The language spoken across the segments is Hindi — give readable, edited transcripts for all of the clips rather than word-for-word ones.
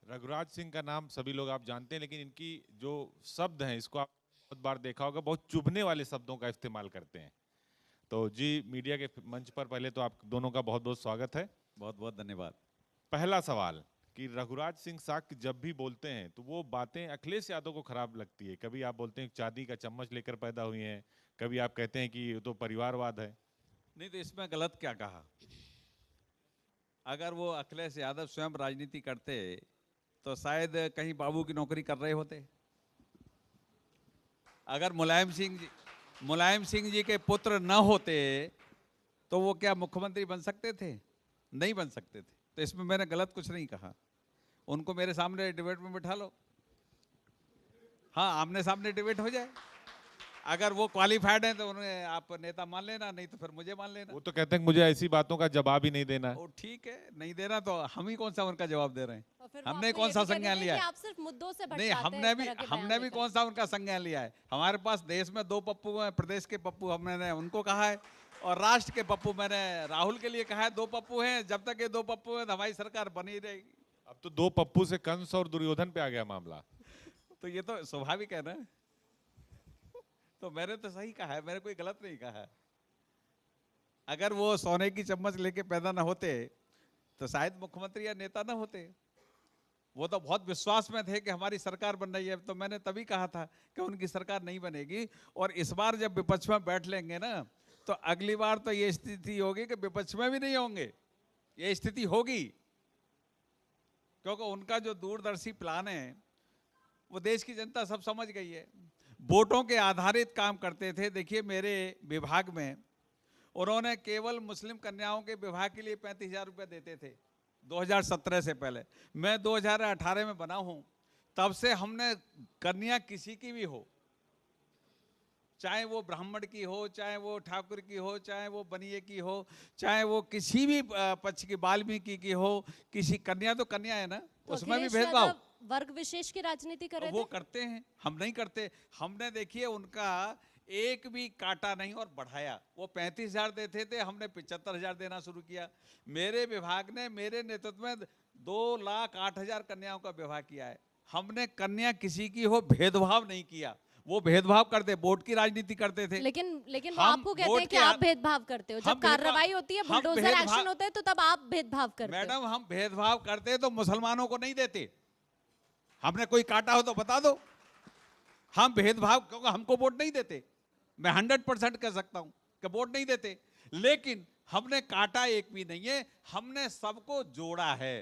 रघुराज सिंह का नाम सभी लोग आप जानते हैं, लेकिन इनकी जो शब्द हैं इसको आप बहुत बार देखा होगा, बहुत चुभने वाले शब्दों का इस्तेमाल करते हैं। तो जी, मीडिया के मंच पर पहले तो आप दोनों का बहुत बहुत स्वागत है। बहुत बहुत धन्यवाद। पहला सवाल कि रघुराज सिंह साक्य जब भी बोलते हैं तो वो बातें अखिलेश यादव को खराब लगती है। कभी आप बोलते हैं चांदी का चम्मच लेकर पैदा हुई हैं, कभी आप कहते हैं कि ये तो परिवारवाद है। नहीं तो इसमें गलत क्या कहा? अगर वो अखिलेश यादव स्वयं राजनीति करते तो शायद कहीं बाबू की नौकरी कर रहे होते। अगर मुलायम सिंह जी के पुत्र न होते तो वो क्या मुख्यमंत्री बन सकते थे? नहीं बन सकते थे। तो इसमें मैंने गलत कुछ नहीं कहा। उनको मेरे सामने डिबेट में बिठा लो, हाँ आमने सामने डिबेट हो जाए। अगर वो क्वालिफाइड हैं तो उन्हें आप नेता मान लेना, नहीं तो फिर मुझे मान लेना। वो तो कहते हैं कि मुझे ऐसी बातों का जवाब ही नहीं देना है। वो ठीक है, नहीं देना तो हम ही कौन सा उनका जवाब दे रहे हैं? और फिर वो हमने आपसे कौन ये सा भी कह संज्ञान देते लिया हैं कि है? आप सिर्फ मुद्दों से नहीं, भटकाते हैं इस तरह के हमने बयान भी देकर। कौन सा उनका संज्ञान लिया है? हमारे पास देश में 2 पप्पू हैं, प्रदेश के पप्पू हमने उनको कहा है, और राष्ट्र के पप्पू मैंने राहुल के लिए कहा है। 2 पप्पू हैं, जब तक ये 2 पप्पू हैं तो हमारी सरकार बनी रहेगी। अब तो 2 पप्पू से कंस और दुर्योधन पे आ गया मामला। तो ये तो स्वाभाविक है ना। तो मैंने तो सही कहा है, मैंने कोई गलत नहीं कहा है। अगर वो सोने की चम्मच लेके पैदा ना होते तो शायद मुख्यमंत्री या नेता ना होते। वो तो बहुत विश्वास में थे कि हमारी सरकार बन रही है, तो मैंने तभी कहा था कि उनकी सरकार नहीं बनेगी। और इस बार जब विपक्ष में बैठ लेंगे ना, तो अगली बार तो ये स्थिति होगी कि विपक्ष में भी नहीं होंगे। ये स्थिति होगी, क्योंकि उनका जो दूरदर्शी प्लान है वो देश की जनता सब समझ गई है। वोटों के आधारित काम करते थे। देखिए, मेरे विभाग में उन्होंने केवल मुस्लिम कन्याओं के विवाह के लिए 35,000 रुपये देते थे 2017 से पहले। मैं 2018 में बना हूं, तब से हमने कन्या किसी की भी हो, चाहे वो ब्राह्मण की हो, चाहे वो ठाकुर की हो, चाहे वो बनिए की हो, चाहे वो किसी भी पक्ष की, वाल्मीकि की हो, किसी कन्या तो कन्या है ना, तो उसमें भी अखिलेश भेदभाव यादव वर्ग विशेष की राजनीति कर रहे वो थे। करते हैं, हम नहीं करते। हमने देखिए उनका एक भी काटा नहीं और बढ़ाया। वो 35,000 देते थे, हमने 75,000 देना शुरू किया। मेरे विभाग ने मेरे नेतृत्व में 2,08,000 कन्याओं का विवाह किया है। हमने कन्या किसी की हो भेदभाव नहीं किया। वो भेदभाव करते, वोट की राजनीति करते थे। लेकिन वो हम आपको कहते वोट हैं कि के आप भेदभाव करते हो। हम जब कार्रवाई होती है, हम बुलडोजर भेदभाव- एक्शन होता है, तो तब आप भेदभाव करते हो। मैडम, हम भेदभाव करते तो मुसलमानों को नहीं देते। हमने कोई काटा हो तो बता दो। हम भेदभाव, क्योंकि हमको वोट नहीं देते, मैं 100% कह सकता हूं कि वोट नहीं देते, लेकिन हमने काटा एक भी नहीं है। हमने सबको जोड़ा है।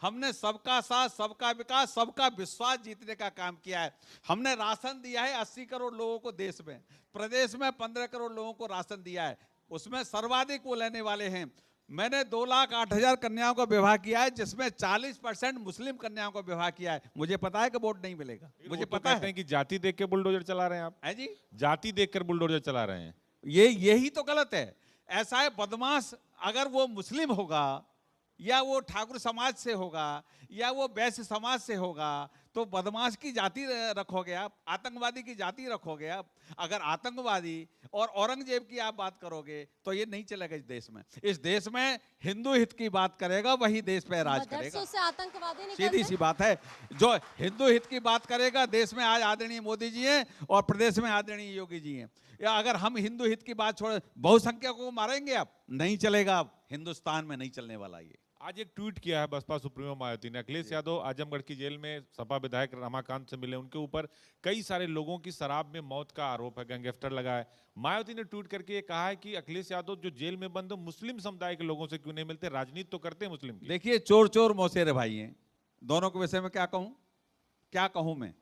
हमने सबका साथ, सबका विकास, सबका विश्वास जीतने का काम किया है। हमने राशन दिया है 80 करोड़ लोगों को देश में, प्रदेश में 15 करोड़ लोगों को राशन दिया है, उसमें सर्वाधिक वो लेने वाले हैं। मैंने 2,08,000 कन्याओं का विवाह किया है, जिसमें 40% मुस्लिम कन्याओं का विवाह किया है। मुझे पता है कि वोट नहीं मिलेगा, मुझे तो पता कहते है। हैं कि जाति देख के बुलडोजर चला रहे हैं आप। है जी, जाति देखकर बुलडोजर चला रहे हैं। यही तो गलत है। ऐसा है, बदमाश अगर वो मुस्लिम होगा, या वो ठाकुर समाज से होगा, या वो वैश्य समाज से होगा, तो बदमाश की जाति रखोगे आप, आतंकवादी की जाति रखोगे आप। अगर आतंकवादी और औरंगजेब की आप बात करोगे तो ये नहीं चलेगा इस देश में। इस देश में हिंदू हित की बात करेगा वही देश पे राज करेगा। मदरसों से आतंकवादी निकलते सीधी सी बात है। जो हिंदू हित की बात करेगा, देश में आज आदरणीय मोदी जी हैं और प्रदेश में आदरणीय योगी जी हैं। या अगर हम हिंदू हित की बात छोड़ बहुसंख्यकों को मारेंगे आप, नहीं चलेगा। अब हिंदुस्तान में नहीं चलने वाला ये। आज एक ट्वीट किया है बसपा सुप्रीमो मायावती ने। अखिलेश यादव आजमगढ़ की जेल में सपा विधायक रमाकांत से मिले, उनके ऊपर कई सारे लोगों की शराब में मौत का आरोप है, गैंगस्टर लगा है। मायावती ने ट्वीट करके ये कहा है कि अखिलेश यादव जो जेल में बंद मुस्लिम समुदाय के लोगों से क्यों नहीं मिलते, राजनीति तो करते हैं मुस्लिम की। देखिए, चोर चोर मौसेरे भाई हैं दोनों के विषय में। क्या कहूं मैं?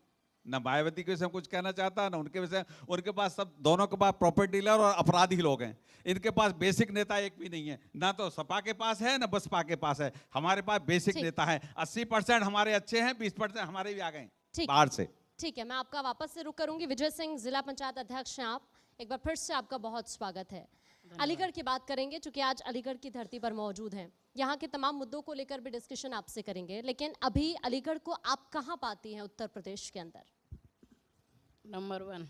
ना मायावती के विषय में कुछ कहना चाहता, ना उनके विषय। उनके पास सब, दोनों के पास प्रॉपर्टी डीलर और अपराधी लोग हैं। इनके पास बेसिक नेता एक भी नहीं है। ना तो सपा के पास है, ना बसपा के पास है। हमारे पास बेसिक नेता है। 80% हमारे अच्छे हैं, 20% हमारे भी आ गए बाहर से। ठीक है, मैं आपका वापस से रुक करूंगी। विजय सिंह, जिला पंचायत अध्यक्ष हैं आप, एक बार फिर से आपका बहुत स्वागत है। अलीगढ़ की बात करेंगे, चूंकि आज अलीगढ़ की धरती पर मौजूद हैं। यहाँ के तमाम मुद्दों को लेकर भी डिस्कशन आपसे करेंगे, लेकिन अभी अलीगढ़ को आप कहाँ पाती हैं उत्तर प्रदेश के अंदर? नंबर 1।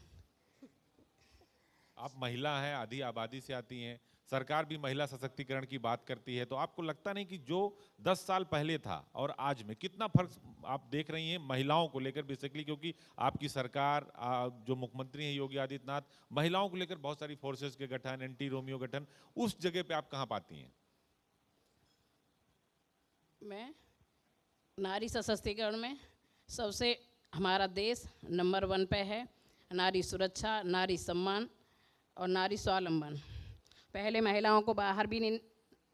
आप महिला हैं, आधी आबादी से आती हैं, सरकार भी महिला सशक्तिकरण की बात करती है, तो आपको लगता नहीं कि जो 10 साल पहले था और आज में कितना फर्क आप देख रही हैं महिलाओं को लेकर बेसिकली, क्योंकि आपकी सरकार जो मुख्यमंत्री हैं योगी आदित्यनाथ, महिलाओं को लेकर बहुत सारी फोर्सेस के गठन, एंटी रोमियो गठन, उस जगह पे आप कहां पाती हैं? मैं नारी सशक्तिकरण में सबसे हमारा देश नंबर 1 पे है। नारी सुरक्षा, नारी सम्मान और नारी स्वावलंबन। पहले महिलाओं को बाहर भी नहीं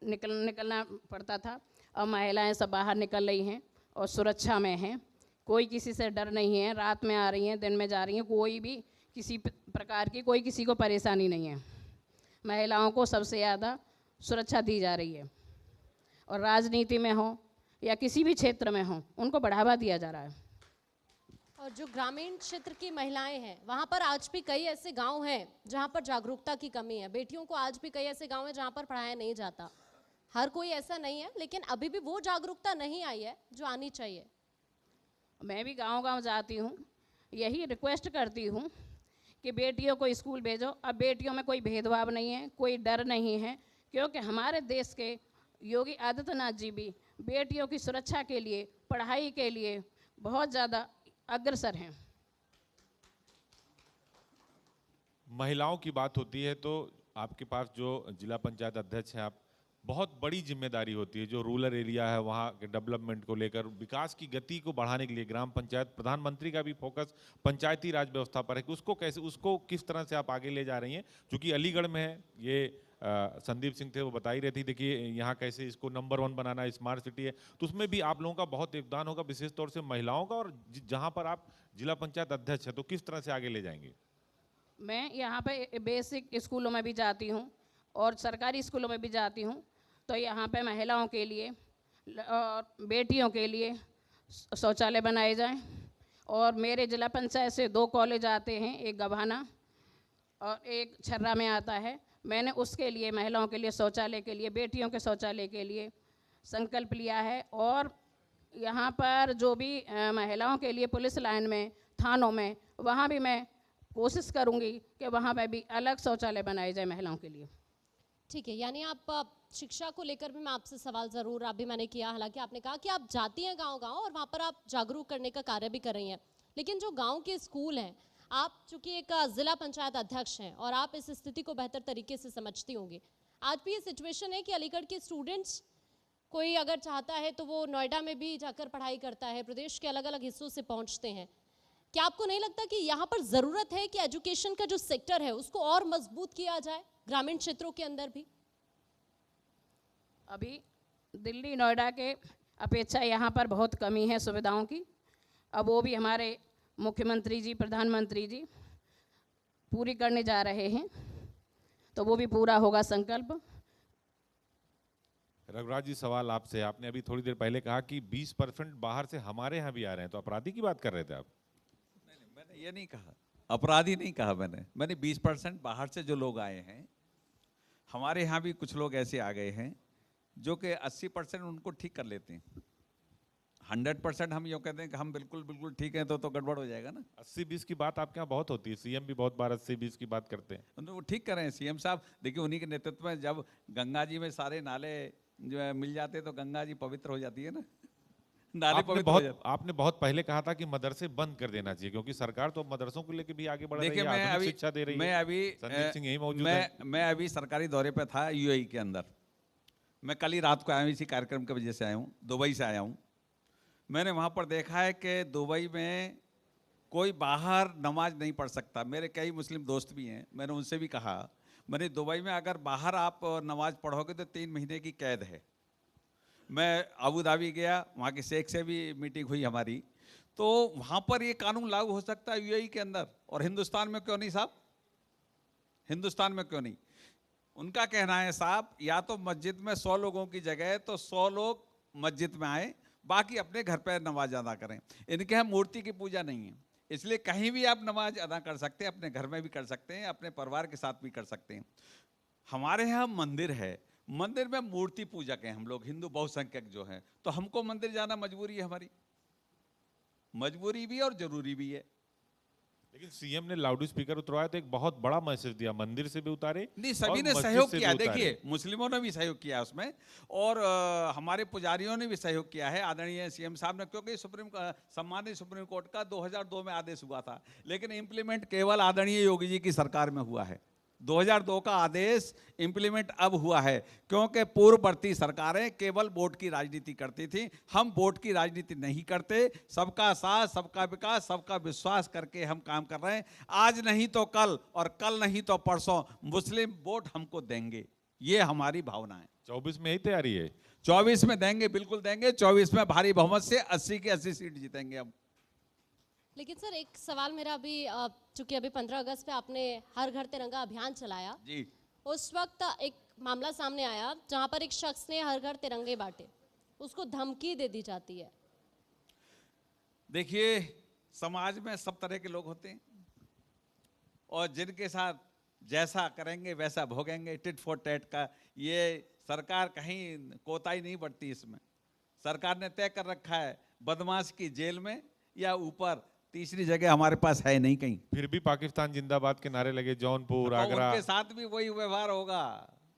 निकलना पड़ता था, अब महिलाएं सब बाहर निकल रही हैं और सुरक्षा में हैं। कोई किसी से डर नहीं है, रात में आ रही हैं, दिन में जा रही हैं, कोई भी किसी प्रकार की कोई किसी को परेशानी नहीं है। महिलाओं को सबसे ज़्यादा सुरक्षा दी जा रही है और राजनीति में हो या किसी भी क्षेत्र में हो उनको बढ़ावा दिया जा रहा है। और जो ग्रामीण क्षेत्र की महिलाएं हैं वहां पर आज भी कई ऐसे गांव हैं जहां पर जागरूकता की कमी है। बेटियों को आज भी कई ऐसे गांव हैं जहां पर पढ़ाया नहीं जाता। हर कोई ऐसा नहीं है, लेकिन अभी भी वो जागरूकता नहीं आई है जो आनी चाहिए। मैं भी गांव-गांव जाती हूँ, यही रिक्वेस्ट करती हूँ कि बेटियों को स्कूल भेजो। अब बेटियों में कोई भेदभाव नहीं है, कोई डर नहीं है, क्योंकि हमारे देश के योगी आदित्यनाथ जी भी बेटियों की सुरक्षा के लिए, पढ़ाई के लिए बहुत ज़्यादा अग्रसर हैं। महिलाओं की बात होती है तो आपके पास जो जिला पंचायत अध्यक्ष हैं आप, बहुत बड़ी जिम्मेदारी होती है। जो रूरल एरिया है वहाँ के डेवलपमेंट को लेकर, विकास की गति को बढ़ाने के लिए ग्राम पंचायत, प्रधानमंत्री का भी फोकस पंचायती राज व्यवस्था पर है कि उसको किस तरह से आप आगे ले जा रही हैं। क्योंकि अलीगढ़ में है ये, संदीप सिंह थे वो बता ही रहे थे, देखिए यहाँ कैसे इसको नंबर 1 बनाना, स्मार्ट सिटी है, तो उसमें भी आप लोगों का बहुत योगदान होगा, विशेष तौर से महिलाओं का। और जहाँ पर आप जिला पंचायत अध्यक्ष है तो किस तरह से आगे ले जाएंगे? मैं यहाँ पे बेसिक स्कूलों में भी जाती हूँ और सरकारी स्कूलों में भी जाती हूँ, तो यहाँ पे महिलाओं के लिए और बेटियों के लिए शौचालय बनाए जाएं। और मेरे जिला पंचायत से 2 कॉलेज आते हैं, एक गभाना और एक छर्रा में आता है। मैंने उसके लिए, महिलाओं के लिए शौचालय के लिए, बेटियों के शौचालय के लिए संकल्प लिया है। और यहाँ पर जो भी महिलाओं के लिए पुलिस लाइन में, थानों में, वहाँ भी मैं कोशिश करूँगी कि वहाँ पर भी अलग शौचालय बनाए जाए महिलाओं के लिए। ठीक है, यानी आप शिक्षा को लेकर भी मैं आपसे सवाल ज़रूर अभी मैंने किया। हालांकि आपने कहा कि आप जाती हैं गांव-गांव और वहाँ पर आप जागरूक करने का कार्य भी कर रही हैं, लेकिन जो गांव के स्कूल हैं, आप चूंकि एक जिला पंचायत अध्यक्ष हैं और आप इस स्थिति को बेहतर तरीके से समझती होंगी। आज भी ये सिचुएशन है कि अलीगढ़ के स्टूडेंट्स, कोई अगर चाहता है तो वो नोएडा में भी जाकर पढ़ाई करता है, प्रदेश के अलग अलग हिस्सों से पहुँचते हैं। क्या आपको नहीं लगता कि यहाँ पर ज़रूरत है कि एजुकेशन का जो सेक्टर है उसको और मजबूत किया जाए ग्रामीण क्षेत्रों के अंदर भी? अभी दिल्ली, नोएडा के अपेक्षा यहाँ पर बहुत कमी है सुविधाओं की। अब वो भी हमारे मुख्यमंत्री जी, प्रधानमंत्री जी पूरी करने जा रहे हैं, तो वो भी पूरा होगा संकल्प। रघुराज जी, सवाल आपसे, आपने अभी थोड़ी देर पहले कहा कि 20% बाहर से हमारे यहाँ भी आ रहे हैं, तो अपराधी की बात कर रहे थे आप? नहीं, मैंने ये नहीं कहा, अपराधी नहीं कहा मैंने 20% बाहर से जो लोग आए हैं, हमारे यहाँ भी कुछ लोग ऐसे आ गए हैं जो कि 80% उनको ठीक कर लेते हैं। 100% हम यूँ कहते हैं कि हम बिल्कुल ठीक हैं तो गड़बड़ हो जाएगा ना। 80-20 की बात आपके यहाँ बहुत होती है, सीएम भी बहुत बार 80-20 की बात करते हैं। तो वो ठीक कर रहे हैं सीएम साहब। देखिए उन्हीं के नेतृत्व में जब गंगा जी में सारे नाले जो है मिल जाते तो गंगा जी पवित्र हो जाती है ना। नाले पवित्र हो जाते। आपने बहुत पहले कहा था कि मदरसे बंद कर देना चाहिए, क्योंकि सरकार तो मदरसों को लेकर भी आगे बढ़ रही है, आधुनिक शिक्षा दे रही है। मैं अभी संदीप सिंह यही मौजूद है। मैं अभी सरकारी दौरे पे था यूएई के अंदर। मैं कल ही रात को आया हूँ, इसी कार्यक्रम की वजह से आया हूँ, दुबई से आया हूँ। मैंने वहाँ पर देखा है कि दुबई में कोई बाहर नमाज नहीं पढ़ सकता। मेरे कई मुस्लिम दोस्त भी हैं, मैंने उनसे भी कहा, मैंने दुबई में अगर बाहर आप नमाज पढ़ोगे तो 3 महीने की कैद है। मैं अबू धाबी गया, वहाँ के शेख से भी मीटिंग हुई हमारी, तो वहाँ पर ये कानून लागू हो सकता है यूएई के अंदर, और हिंदुस्तान में क्यों नहीं साहब? हिंदुस्तान में क्यों नहीं? उनका कहना है साहब, या तो मस्जिद में 100 लोगों की जगह तो 100 लोग मस्जिद में आए, बाकी अपने घर पर नमाज अदा करें। इनके यहाँ मूर्ति की पूजा नहीं है, इसलिए कहीं भी आप नमाज अदा कर सकते हैं, अपने घर में भी कर सकते हैं, अपने परिवार के साथ भी कर सकते हैं। हमारे यहाँ मंदिर है, मंदिर में मूर्ति पूजक हैं हम लोग, हिंदू बहुसंख्यक जो हैं, तो हमको मंदिर जाना मजबूरी है, हमारी मजबूरी भी और जरूरी भी है। लेकिन सीएम ने लाउड स्पीकर उतरवाया तो एक बहुत बड़ा मैसेज दिया, मंदिर से भी उतारे नहीं, और सभी ने मस्जिद सहयोग से भी किया। उतारे। देखिए, मुस्लिमों ने भी सहयोग किया उसमें, और हमारे पुजारियों ने भी सहयोग किया है, आदरणीय सीएम साहब ने, क्योंकि सम्मानित सुप्रीम कोर्ट का 2002 में आदेश हुआ था, लेकिन इंप्लीमेंट केवल आदरणीय योगी जी की सरकार में हुआ है। 2002 का आदेश इंप्लीमेंट अब हुआ है, क्योंकि पूर्ववर्ती सरकारें केवल वोट की राजनीति करती थी। हम वोट की राजनीति नहीं करते, सबका साथ, सबका विकास, सबका विश्वास करके हम काम कर रहे हैं। आज नहीं तो कल, और कल नहीं तो परसों मुस्लिम वोट हमको देंगे, ये हमारी भावना है। 24 में यही तैयारी है। 24 में देंगे, बिल्कुल देंगे। 24 में भारी बहुमत से 80 की 80 सीट जीतेंगे हम। लेकिन सर एक सवाल मेरा अभी, चूंकि अभी 15 अगस्त पे आपने हर घर तिरंगा अभियान चलाया जी, उस वक्त एक मामला सामने आया जहां पर एक शख्स ने हर घर तिरंगे बांटे, उसको धमकी दे दी जाती है। देखिए, समाज में सब तरह के लोग होते हैं, और जिनके साथ जैसा करेंगे वैसा भोगेंगे। टिट फॉर टैट का ये सरकार कहीं कोताही नहीं बरती इसमें। सरकार ने तय कर रखा है, बदमाश की जेल में या ऊपर, तीसरी जगह हमारे पास है नहीं कहीं। फिर भी पाकिस्तान जिंदाबाद के नारे लगे, जौनपुर, तो आगरा। उनके साथ भी वही व्यवहार होगा,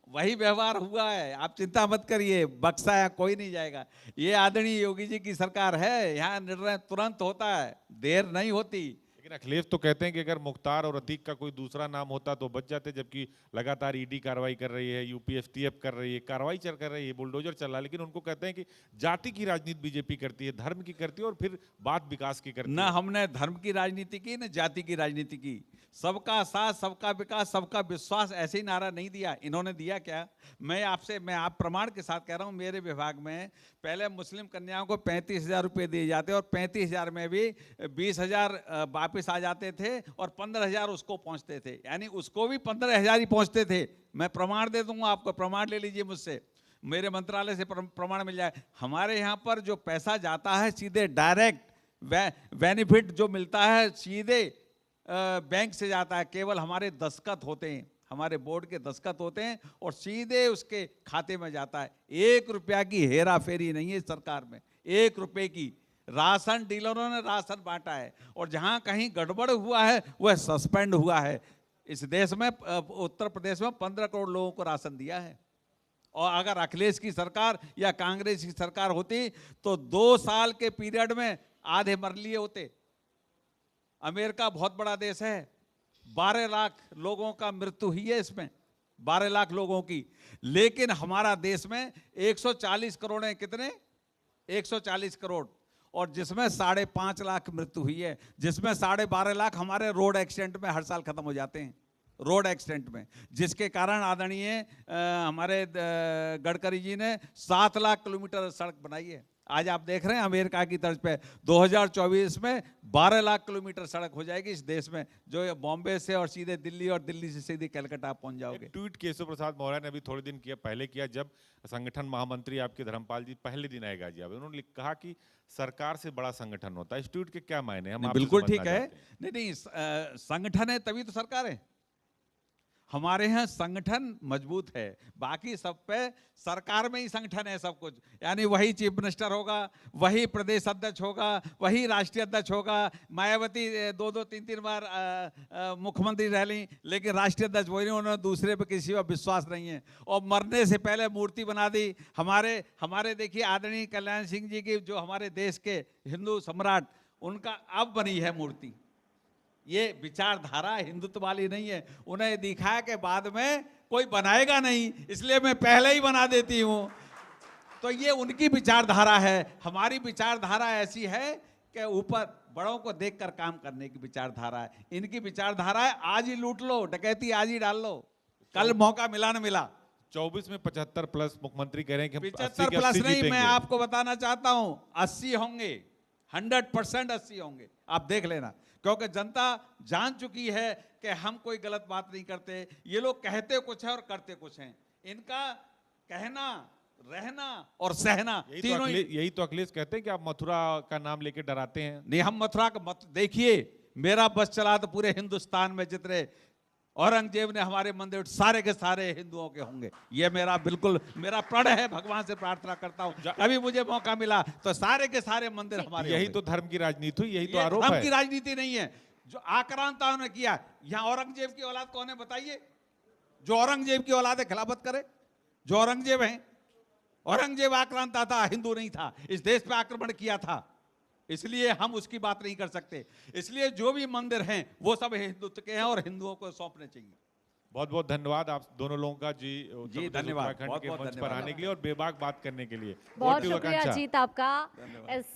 वही व्यवहार हुआ है। आप चिंता मत करिए, बक्सा या कोई नहीं जाएगा। ये आदरणीय योगी जी की सरकार है, यहाँ निर्णय तुरंत होता है, देर नहीं होती। लेकिन अखिलेश तो कहते हैं कि अगर मुख्तार और अतीक का कोई दूसरा नाम होता तो बच जाते, जबकि लगातार ईडी कार्रवाई कर रही है, यूपी एफटीएफ कर रही है, कार्रवाई कर रही है, बुलडोजर चल रहा है। लेकिन उनको कहते हैं कि जाति की राजनीति बीजेपी करती है, धर्म की करती है, और फिर बात विकास की करती ना है। हमने धर्म की राजनीति की, ना जाति की राजनीति की। सबका साथ, सबका विकास, सबका विश्वास, ऐसे ही नारा नहीं दिया। इन्होंने दिया क्या? मैं आप प्रमाण के साथ कह रहा हूं, मेरे विभाग में पहले मुस्लिम कन्याओं को 35,000 रुपये दिए जाते, और 35,000 में भी 20,000 वापस आ जाते थे, और 15,000 उसको पहुंचते थे, यानी उसको भी 15,000 ही पहुंचते थे। मैं प्रमाण दे दूंगा आपको, प्रमाण ले लीजिए मुझसे, मेरे मंत्रालय से प्रमाण मिल जाए। हमारे यहाँ पर जो पैसा जाता है सीधे डायरेक्ट बेनिफिट जो मिलता है सीधे बैंक से जाता है। केवल हमारे दस्तखत होते हैं, हमारे बोर्ड के दस्तखत होते हैं, और सीधे उसके खाते में जाता है। 1 रुपया की हेरा फेरी नहीं है सरकार में, 1 रुपये की। राशन डीलरों ने राशन बांटा है, और जहां कहीं गड़बड़ हुआ है वह सस्पेंड हुआ है। इस देश में, उत्तर प्रदेश में 15 करोड़ लोगों को राशन दिया है। और अगर अखिलेश की सरकार या कांग्रेस की सरकार होती तो 2 साल के पीरियड में आधे मर लिए होते। अमेरिका बहुत बड़ा देश है, 12 लाख लोगों का मृत्यु हुई है इसमें, 12 लाख लोगों की। लेकिन हमारा देश में 140 करोड़ है, कितने? 140 करोड़, और जिसमें 5.5 लाख मृत्यु हुई है, जिसमें 12.5 लाख हमारे रोड एक्सीडेंट में हर साल खत्म हो जाते हैं, रोड एक्सीडेंट में। जिसके कारण आदरणीय हमारे गडकरी जी ने 7 लाख किलोमीटर सड़क बनाई है। आज आप देख रहे हैं अमेरिका की तर्ज पे 2024 में 12 लाख किलोमीटर सड़क हो जाएगी इस देश में, जो बॉम्बे से और सीधे दिल्ली, और दिल्ली से सीधे कलकत्ता पहुंच जाओगे। ट्वीट केशव प्रसाद मौर्य ने अभी थोड़े दिन पहले किया, जब संगठन महामंत्री आपके धर्मपाल जी पहले दिन आए गाजियाबाद, उन्होंने कहा कि सरकार से बड़ा संगठन होता है। इस ट्वीट के क्या मायने? हम बिल्कुल ठीक है। नहीं, संगठन है तभी तो सरकार है। हमारे यहाँ संगठन मजबूत है, बाकी सब पे सरकार में ही संगठन है सब कुछ। यानी वही चीफ मिनिस्टर होगा, वही प्रदेश अध्यक्ष होगा, वही राष्ट्रीय अध्यक्ष होगा। मायावती 2-3 बार मुख्यमंत्री रह ली, लेकिन राष्ट्रीय अध्यक्ष वही नहीं, उन्होंने दूसरे पे किसी पर विश्वास नहीं है, और मरने से पहले मूर्ति बना दी। हमारे देखिए आदरणीय कल्याण सिंह जी की, जो हमारे देश के हिंदू सम्राट, उनका अब बनी है मूर्ति। ये विचारधारा हिंदुत्व वाली नहीं है। उन्हें दिखाया कि बाद में कोई बनाएगा नहीं, इसलिए मैं पहले ही बना देती हूं। तो ये उनकी विचारधारा है। हमारी विचारधारा ऐसी है कि ऊपर बड़ों को देखकर काम करने की विचारधारा है। इनकी विचारधारा है आज ही लूट लो, डकैती आज ही डाल लो, कल मौका मिला न मिला। 24 में 75 प्लस मुख्यमंत्री कह रहे हैं कि 75 प्लस नहीं, मैं आपको बताना चाहता हूं 80 होंगे, 100% 80 होंगे। आप देख लेना, क्योंकि जनता जान चुकी है कि हम कोई गलत बात नहीं करते। ये लोग कहते कुछ है और करते कुछ हैं। इनका कहना, रहना और सहना तीनों यही तो अखिलेश कहते हैं कि आप मथुरा का नाम लेके डराते हैं। नहीं, हम मथुरा का मत देखिए, मेरा बस चला तो पूरे हिंदुस्तान में जितने औरंगजेब ने हमारे मंदिर सारे के सारे हिंदुओं के होंगे। ये मेरा बिल्कुल मेरा प्रण है, भगवान से प्रार्थना करता हूँ कभी मुझे मौका मिला तो सारे के सारे मंदिर हमारे। यही तो धर्म की राजनीति हुई, यही तो आरोप है। धर्म की राजनीति नहीं है। जो आक्रांताओं ने किया। यहां औरंगजेब की औलाद कौन है बताइए? जो औरंगजेब की औलाद है खिलाफत करे? जो औरंगजेब है, औरंगजेब आक्रांता था, हिंदू नहीं था, इस देश पे आक्रमण किया था, इसलिए हम उसकी बात नहीं कर सकते। इसलिए जो भी मंदिर हैं वो सब हिंदुत्व के हैं और हिंदुओं को सौंपने चाहिए। बहुत बहुत धन्यवाद आप दोनों लोगों का जी उत्तर प्रदेश धन्यवाद, उत्तराखंड बहुत के बहुत मंच पर धन्यवाद। आने के लिए और बेबाक बात करने के लिए। बहुत What do you, शुक्रिया आकांक्षा? अजीत आपका इस